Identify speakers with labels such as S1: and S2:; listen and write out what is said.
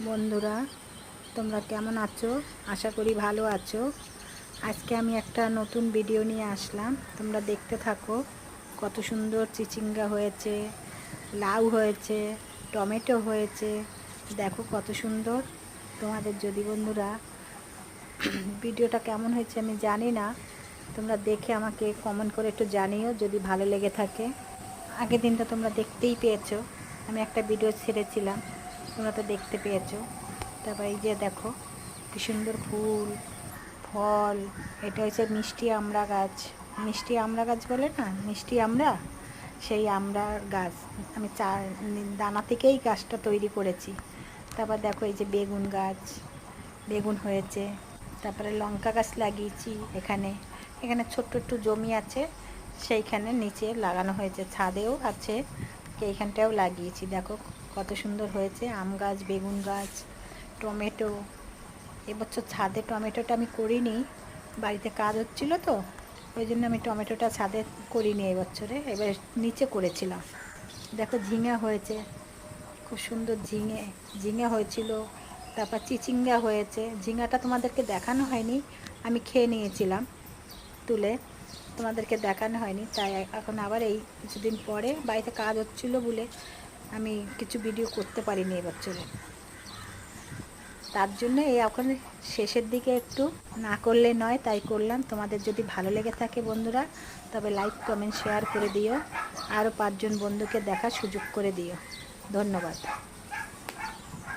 S1: বন্ধুরা, তোমরা কেমন আছো? আশা করি ভালো আছো। আজকে আমি একটা নতুন ভিডিও নিয়ে আসলাম, তোমরা দেখতে থাকো। কত সুন্দর চিচিঙ্গা হয়েছে, লাউ হয়েছে, টমেটো হয়েছে, দেখো কত সুন্দর। তোমাদের যদি বন্ধুরা ভিডিওটা কেমন হয়েছে আমি জানি না, তোমরা দেখে আমাকে কমেন্ট করে একটু জানিও যদি ভালো লেগে থাকে। আগের দিনটা তোমরা দেখতেই পেয়েছো, আমি একটা ভিডিও ছেড়েছিলাম, তোমরা তো দেখতে পেয়েছো। তারপর এই যে দেখো কি সুন্দর ফুল ফল। এটা হচ্ছে মিষ্টি আমড়া গাছ। মিষ্টি আমড়া গাছ বলে না, মিষ্টি আমড়া, সেই আমড়ার গাছ। আমি দানা থেকেই গাছটা তৈরি করেছি। তারপর দেখো এই যে বেগুন গাছ, বেগুন হয়েছে। তারপরে লঙ্কা গাছ লাগিয়েছি এখানে। এখানে ছোট্ট একটু জমি আছে, সেইখানে নিচে লাগানো হয়েছে, ছাদেও আছে, এইখানটাও লাগিয়েছি। দেখো কত সুন্দর হয়েছে আম গাছ, বেগুন গাছ, টমেটো। এবছর ছাদে টমেটোটা আমি করিনি, বাড়িতে কাজ হচ্ছিলো তো, ওই জন্য আমি টমেটোটা ছাদে করিনি এবছরে, এবার নিচে করেছিলাম। দেখো ঝিঙে হয়েছে, খুব সুন্দর ঝিঙে ঝিঙে হয়েছিল। তারপর চিচিঙ্গা হয়েছে। ঝিঙাটা তোমাদেরকে দেখানো হয়নি, আমি খেয়ে নিয়েছিলাম তুলে, তোমাদেরকে দেখানো হয়নি। তাই এখন আবার এই কিছুদিন পরে বাড়িতে কাজ হচ্ছিলো বলে আমি কিছু ভিডিও করতে পারিনি এবছরে, তার জন্য এই এখন শেষের দিকে একটু না করলে নয়, তাই করলাম। তোমাদের যদি ভালো লেগে থাকে বন্ধুরা, তবে লাইক কমেন্ট শেয়ার করে দিও, আরও 5 জন বন্ধুকে দেখার সুযোগ করে দিও। ধন্যবাদ।